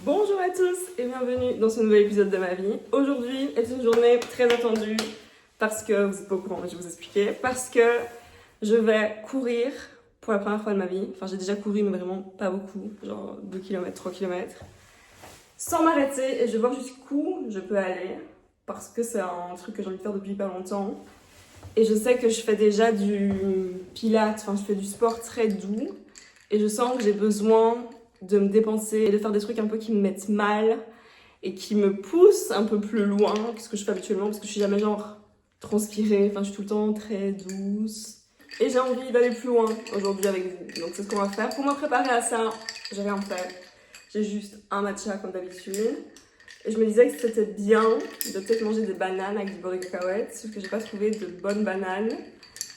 Bonjour à tous et bienvenue dans ce nouvel épisode de ma vie. Aujourd'hui est une journée très attendue parce que, vous êtes pas au courant mais je vais vous expliquer, parce que je vais courir pour la première fois de ma vie. Enfin j'ai déjà couru mais vraiment pas beaucoup, genre 2 km, 3 km, sans m'arrêter et je vais voir jusqu'où je peux aller parce que c'est un truc que j'ai envie de faire depuis pas longtemps. Et je sais que je fais déjà du pilates, enfin je fais du sport très doux et je sens que j'ai besoin de me dépenser et de faire des trucs un peu qui me mettent mal et qui me poussent un peu plus loin que ce que je fais habituellement parce que je suis jamais genre transpirée, enfin je suis tout le temps très douce et j'ai envie d'aller plus loin aujourd'hui avec vous. Donc c'est ce qu'on va faire. Pour me préparer à ça, j'ai rien fait. J'ai juste un matcha comme d'habitude. Et je me disais que c'était bien de peut-être manger des bananes avec du beurre de cacahuète, sauf que j'ai pas trouvé de bonnes bananes,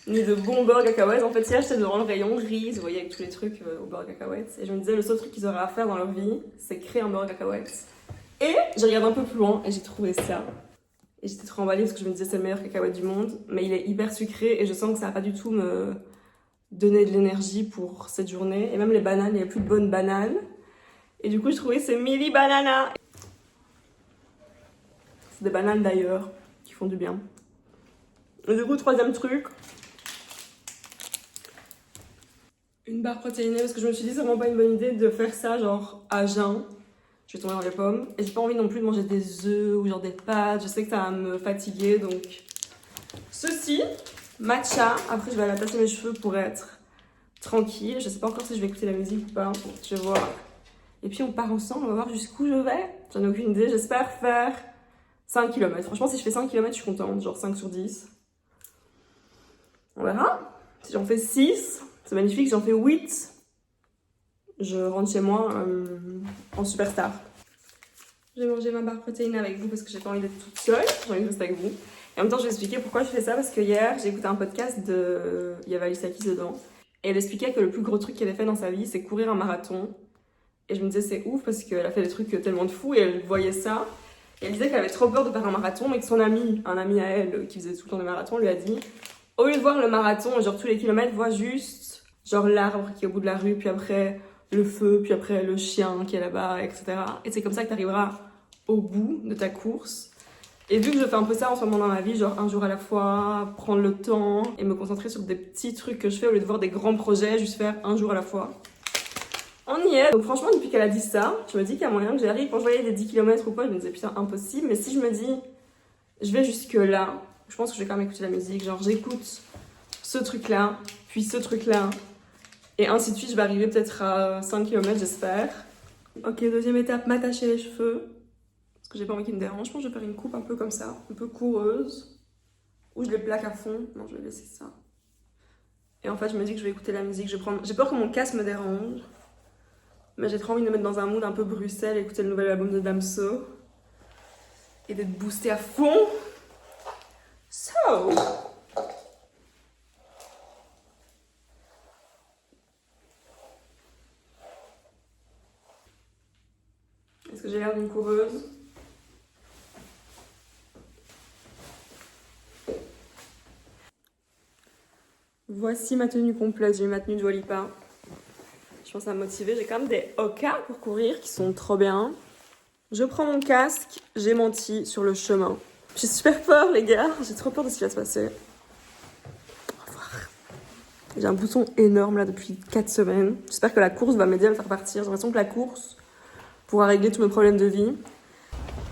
ni de bons beurre de cacahuète. En fait, hier j'étais devant le rayon riz, vous voyez, avec tous les trucs au beurre de cacahuète. Et je me disais, le seul truc qu'ils auraient à faire dans leur vie, c'est créer un beurre de cacahuète. Et j'ai regardé un peu plus loin et j'ai trouvé ça. Et j'étais trop emballée parce que je me disais, c'est le meilleur cacahuète du monde. Mais il est hyper sucré et je sens que ça va pas du tout me donner de l'énergie pour cette journée. Et même les bananes, il n'y a plus de bonnes bananes. Et du coup, je trouvais ces mini bananas. C'est des bananes d'ailleurs, qui font du bien. Et du coup, troisième truc, une barre protéinée, parce que je me suis dit, c'est vraiment pas une bonne idée de faire ça genre à jeun. Je vais tomber dans les pommes. Et j'ai pas envie non plus de manger des œufs ou genre des pâtes. Je sais que ça va me fatiguer, donc ceci, matcha. Après, je vais aller attacher mes cheveux pour être tranquille. Je sais pas encore si je vais écouter la musique ou pas. Je vais voir. Et puis on part ensemble, on va voir jusqu'où je vais. J'en ai aucune idée. J'espère faire 5 km. Franchement, si je fais 5 km, je suis contente. Genre 5 sur 10. On verra. Si j'en fais 6, c'est magnifique. Si j'en fais 8, je rentre chez moi en superstar. J'ai mangé ma barre protéinée avec vous parce que j'ai pas envie d'être toute seule. J'ai envie de rester avec vous. Et en même temps, je vais expliquer pourquoi je fais ça. Parce que hier, j'ai écouté un podcast de... Il y avait Alicia Keys dedans. Et elle expliquait que le plus gros truc qu'elle a fait dans sa vie, c'est courir un marathon. Et je me disais, c'est ouf parce qu'elle a fait des trucs tellement de fous et elle voyait ça. Et elle disait qu'elle avait trop peur de faire un marathon, mais que son ami, un ami à elle qui faisait tout le temps des marathons, lui a dit, au lieu de voir le marathon, genre tous les kilomètres, vois juste genre l'arbre qui est au bout de la rue, puis après le feu, puis après le chien qui est là-bas, etc. Et c'est comme ça que tu arriveras au bout de ta course. Et vu que je fais un peu ça en ce moment dans ma vie, genre un jour à la fois, prendre le temps et me concentrer sur des petits trucs que je fais au lieu de voir des grands projets, juste faire un jour à la fois. On y est. Donc franchement, depuis qu'elle a dit ça, je me dis qu'il y a moyen que j'y arrive. Quand je voyais des 10 km ou quoi, je me disais putain, impossible. Mais si je me dis, je vais jusque là, je pense que je vais quand même écouter la musique. Genre j'écoute ce truc-là, puis ce truc-là. Et ainsi de suite, je vais arriver peut-être à 5 km, j'espère. Ok, deuxième étape, m'attacher les cheveux. Parce que j'ai pas envie qu'ils me dérangent. Je pense que je vais faire une coupe un peu comme ça, un peu coureuse. Ou je les plaque à fond. Non, je vais laisser ça. Et en fait, je me dis que je vais écouter la musique. J'ai peur que mon casque me dérange. Mais j'ai trop envie de me mettre dans un mood un peu Bruxelles, écouter le nouvel album de Damso et d'être boostée à fond. So, est-ce que j'ai l'air d'une coureuse? Voici ma tenue complète, j'ai ma tenue de Dua Lipa. Je pense à me motiver. J'ai quand même des Hoka pour courir qui sont trop bien. Je prends mon casque, j'ai menti sur le chemin. J'ai super peur, les gars. J'ai trop peur de ce qui va se passer. On va voir. J'ai un bouton énorme là depuis 4 semaines. J'espère que la course va m'aider à le faire partir. J'ai l'impression que la course pourra régler tous mes problèmes de vie.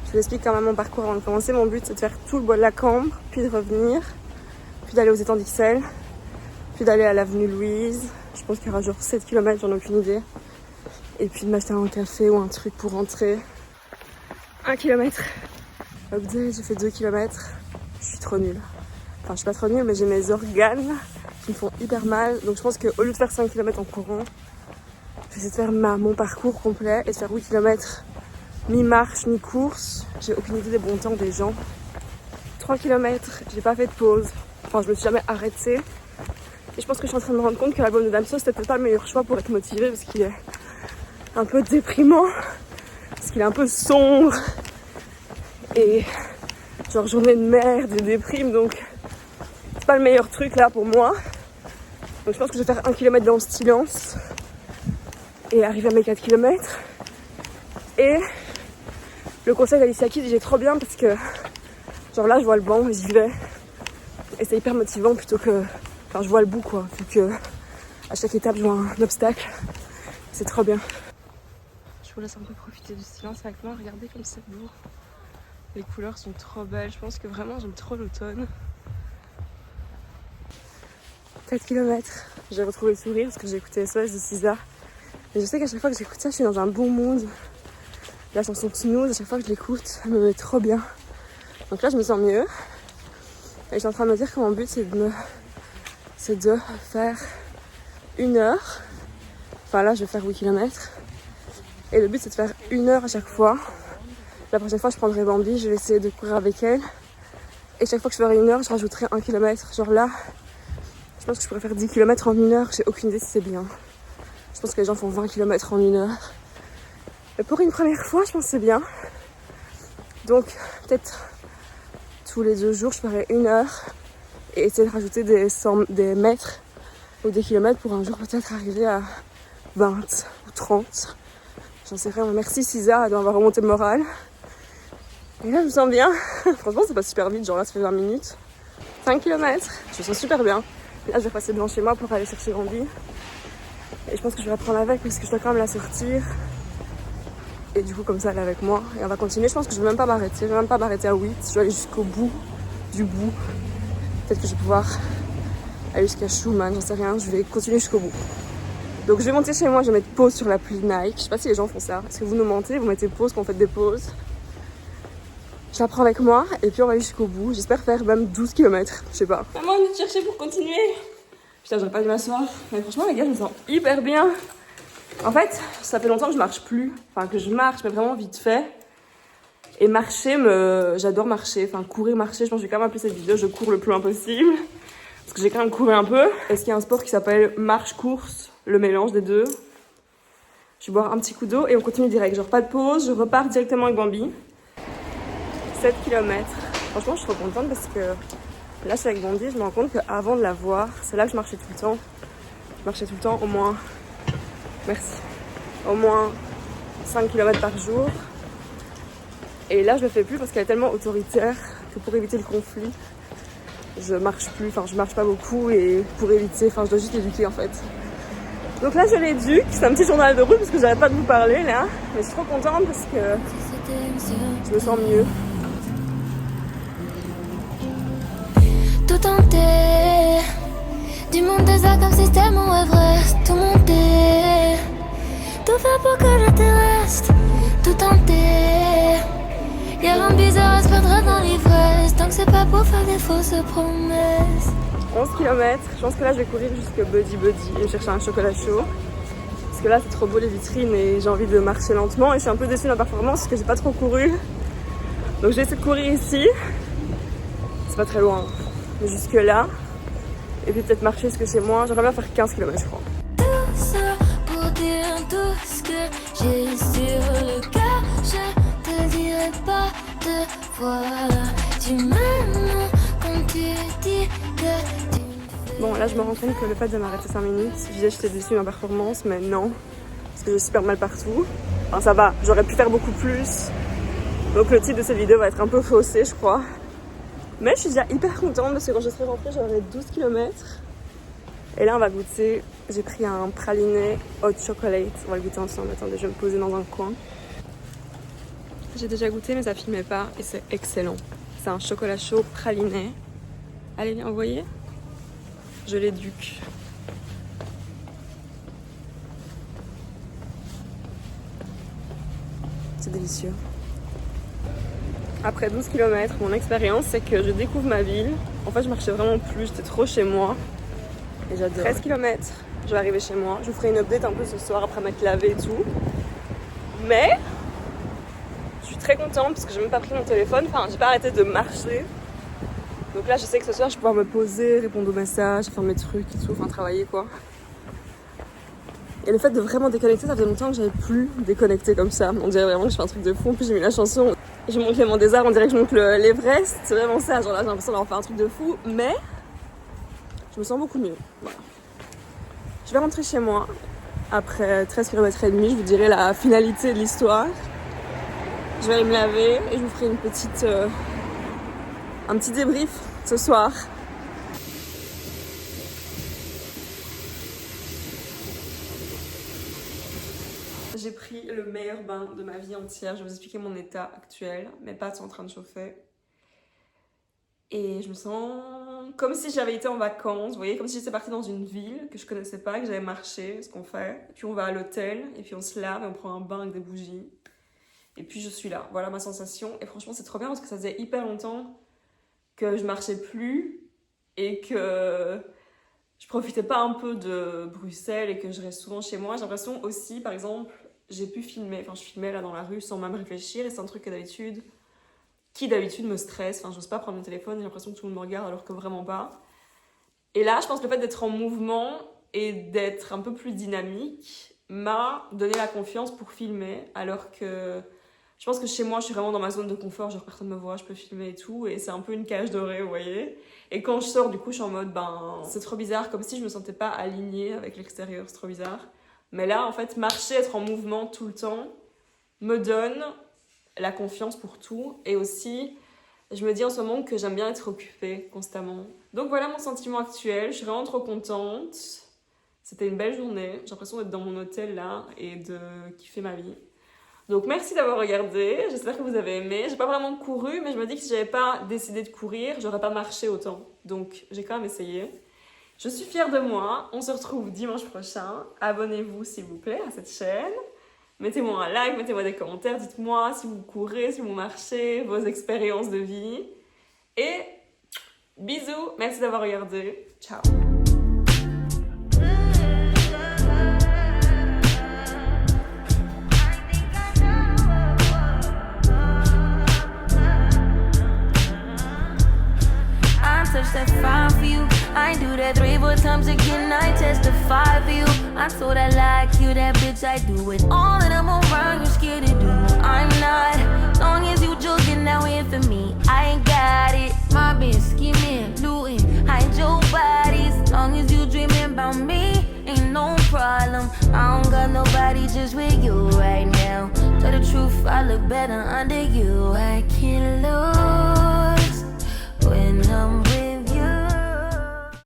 Je vous explique quand même mon parcours avant de commencer. Mon but, c'est de faire tout le bois de la Cambre, puis de revenir, puis d'aller aux étangs d'Ixelles, puis d'aller à l'avenue Louise. Je pense qu'il y aura genre 7 km, j'en ai aucune idée. Et puis de m'acheter un café ou un truc pour rentrer. 1 km. Update, j'ai fait 2 km. Je suis trop nulle. Enfin, je suis pas trop nulle, mais j'ai mes organes qui me font hyper mal. Donc je pense qu'au lieu de faire 5 km en courant, je vais essayer de faire mon parcours complet et de faire 8 km mi-marche, mi-course. J'ai aucune idée des bons temps des gens. 3 km, j'ai pas fait de pause. Enfin, je me suis jamais arrêtée. Et je pense que je suis en train de me rendre compte que l'album de Damso, c'était peut-être pas le meilleur choix pour être motivée parce qu'il est un peu déprimant, parce qu'il est un peu sombre et genre journée de merde et déprime, donc c'est pas le meilleur truc là pour moi. Donc je pense que je vais faire 1 km dans le silence et arriver à mes 4 km. Et le conseil d'Alicia Keys, il est trop bien parce que genre là je vois le banc et j'y vais. Et c'est hyper motivant plutôt que... Enfin je vois le bout quoi, vu que à chaque étape je vois un obstacle. C'est trop bien. Je vous laisse un peu profiter du silence avec moi, regardez comme c'est beau. Les couleurs sont trop belles, je pense que vraiment j'aime trop l'automne. 4 km, j'ai retrouvé le sourire parce que j'ai écouté SOS de SZA. Et je sais qu'à chaque fois que j'écoute ça, je suis dans un bon mood. La chanson Snooze, à chaque fois que je l'écoute, elle me met trop bien. Donc là, je me sens mieux. Et je suis en train de me dire que mon but, c'est de faire 1 heure. Enfin là, je vais faire 8 km. Et le but, c'est de faire 1 heure à chaque fois. La prochaine fois, je prendrai Bambi, je vais essayer de courir avec elle. Et chaque fois que je ferai 1 heure, je rajouterai 1 km. Genre là, je pense que je pourrais faire 10 km en 1 heure. J'ai aucune idée si c'est bien. Je pense que les gens font 20 km en 1 heure. Mais pour une première fois, je pense que c'est bien. Donc, peut-être tous les 2 jours, je ferai 1 heure. Et essayer de rajouter des mètres ou des kilomètres pour un jour peut-être arriver à 20 ou 30. J'en sais rien. Merci SZA, elle doit avoir remonté le moral. Et là, je me sens bien. Franchement, c'est pas super vite. Genre là, ça fait 20 minutes. 5 km. Je me sens super bien. Là, je vais passer devant chez moi pour aller chercher Bambi. Et je pense que je vais la prendre avec parce que je dois quand même la sortir. Et du coup, comme ça, elle est avec moi. Et on va continuer. Je pense que je vais même pas m'arrêter. Je vais même pas m'arrêter à 8. Je vais aller jusqu'au bout du bout. Peut-être que je vais pouvoir aller jusqu'à Schumann. J'en sais rien. Je vais continuer jusqu'au bout. Donc, je vais monter chez moi. Je vais mettre pause sur l'appli Nike. Je sais pas si les gens font ça. Est-ce que vous nous mentez? Vous mettez pause quand vous faites des pauses. Je la prends avec moi. Et puis, on va aller jusqu'au bout. J'espère faire même 12 km. Je sais pas. Maman, on est chercher pour continuer. Putain, j'aurais pas dû m'asseoir. Mais franchement, les gars, je me sens hyper bien. En fait, ça fait longtemps que je marche plus. Enfin, que je marche, mais vraiment vite fait. Et marcher, j'adore marcher. Enfin, courir, marcher. Je pense que je vais quand même appeler cette vidéo je cours le plus loin possible. Parce que j'ai quand même couru un peu. Est-ce qu'il y a un sport qui s'appelle marche-course? Le mélange des deux. Je vais boire un petit coup d'eau et on continue direct. Genre, pas de pause. Je repars directement avec Bambi. 7 km. Franchement, je suis trop contente parce que là, je suis avec Bambi. Je me rends compte qu'avant de la voir, c'est là que je marchais tout le temps. Je marchais tout le temps au moins... Merci. Au moins 5 km par jour. Et là, je le fais plus parce qu'elle est tellement autoritaire que pour éviter le conflit, je marche plus. Enfin, je marche pas beaucoup et pour éviter, enfin, je dois juste l'éduquer en fait. Donc là, je l'éduque. C'est un petit journal de route parce que j'arrête pas de vous parler là. Mais je suis trop contente parce que je me sens mieux. Tout tenter, du monde désert comme si c'était mon Everest. Tout monter, tout faire pour que je te reste. Tout tenter, y'a rien de bizarre à se perdre dans l'ivresse. Donc c'est pas pour faire des fausses promesses. 11 km, je pense que là je vais courir jusqu'à Buddy et me chercher un chocolat chaud. Parce que là c'est trop beau les vitrines et j'ai envie de marcher lentement. Et je suis un peu déçue de la performance parce que j'ai pas trop couru. Donc je vais essayer de courir ici. C'est pas très loin. Mais jusque là. Et puis peut-être marcher jusque chez moi. J'aimerais bien faire 15 km je crois. Tout ça pour dire tout ce que j'ai sur le cœur. Je te dirai pas deux fois. Tu m'aimes quand tu dis que tu me fais. Bon là je me rends compte que le fait de m'arrêter 5 minutes, je disais que j'étais déçue de ma performance, mais non. Parce que j'ai super mal partout. Enfin ça va, j'aurais pu faire beaucoup plus. Donc le titre de cette vidéo va être un peu faussé je crois. Mais je suis déjà hyper contente parce que quand je serai rentrée j'aurai 12 km. Et là on va goûter, j'ai pris un praliné hot chocolate. On va le goûter ensemble, attendez je vais me poser dans un coin. J'ai déjà goûté mais ça filmait pas et c'est excellent. C'est un chocolat chaud praliné. Allez viens, vous voyez? Je l'éduque. C'est délicieux. Après 12 km, mon expérience c'est que je découvre ma ville. En fait je marchais vraiment plus, j'étais trop chez moi. Et j'adore. 13 km, je vais arriver chez moi. Je vous ferai une update un peu ce soir après m'être lavée et tout. Mais je suis très contente parce que j'ai même pas pris mon téléphone. Enfin, j'ai pas arrêté de marcher. Donc là, je sais que ce soir, je vais pouvoir me poser, répondre aux messages, faire mes trucs et tout, enfin travailler quoi. Et le fait de vraiment déconnecter, ça faisait longtemps que j'avais plus déconnecté comme ça. On dirait vraiment que je fais un truc de fou. En plus, j'ai mis la chanson. Je monte les Monts des Arts, on dirait que je monte l'Everest. C'est vraiment ça. Genre là, j'ai l'impression d'avoir fait un truc de fou. Mais je me sens beaucoup mieux. Voilà. Je vais rentrer chez moi. Après 13 km et demi, je vous dirai la finalité de l'histoire. Je vais aller me laver et je vous ferai un petit débrief ce soir. J'ai pris le meilleur bain de ma vie entière. Je vais vous expliquer mon état actuel. Mes pattes sont en train de chauffer. Et je me sens comme si j'avais été en vacances, vous voyez, comme si j'étais partie dans une ville que je connaissais pas, que j'avais marché, ce qu'on fait. Puis on va à l'hôtel, et puis on se lave, et on prend un bain avec des bougies. Et puis je suis là, voilà ma sensation. Et franchement, c'est trop bien parce que ça faisait hyper longtemps que je marchais plus et que je profitais pas un peu de Bruxelles et que je reste souvent chez moi. J'ai l'impression aussi, par exemple, j'ai pu filmer, enfin je filmais là dans la rue sans même réfléchir, et c'est un truc qui d'habitude me stresse. Enfin, j'ose pas prendre mon téléphone, j'ai l'impression que tout le monde me regarde alors que vraiment pas. Et là, je pense que le fait d'être en mouvement et d'être un peu plus dynamique m'a donné la confiance pour filmer, alors que je pense que chez moi, je suis vraiment dans ma zone de confort, genre personne me voit, je peux filmer et tout, et c'est un peu une cage dorée, vous voyez. Et quand je sors, du coup, je suis en mode, c'est trop bizarre, comme si je me sentais pas alignée avec l'extérieur, c'est trop bizarre. Mais là, en fait, marcher, être en mouvement tout le temps, me donne la confiance pour tout. Et aussi, je me dis en ce moment que j'aime bien être occupée constamment. Donc voilà mon sentiment actuel, je suis vraiment trop contente. C'était une belle journée, j'ai l'impression d'être dans mon hôtel là et de kiffer ma vie. Donc merci d'avoir regardé, j'espère que vous avez aimé. J'ai pas vraiment couru, mais je me dis que si j'avais pas décidé de courir, j'aurais pas marché autant. Donc j'ai quand même essayé. Je suis fière de moi, on se retrouve dimanche prochain. Abonnez-vous s'il vous plaît à cette chaîne. Mettez-moi un like, mettez-moi des commentaires, dites-moi si vous courez, si vous marchez, vos expériences de vie. Et bisous, merci d'avoir regardé. Ciao. Touch that 5 for you. I ain't do that 3-4 times again. I testify for you. I told I like you, that bitch. I do it all that I'm around. You scared to do. I'm not. Long as you joking, now in for me. I ain't got it. My bitch scheming, looting, hide your bodies. Long as you dreaming about me, ain't no problem. I don't got nobody just with you right now. Tell the truth, I look better under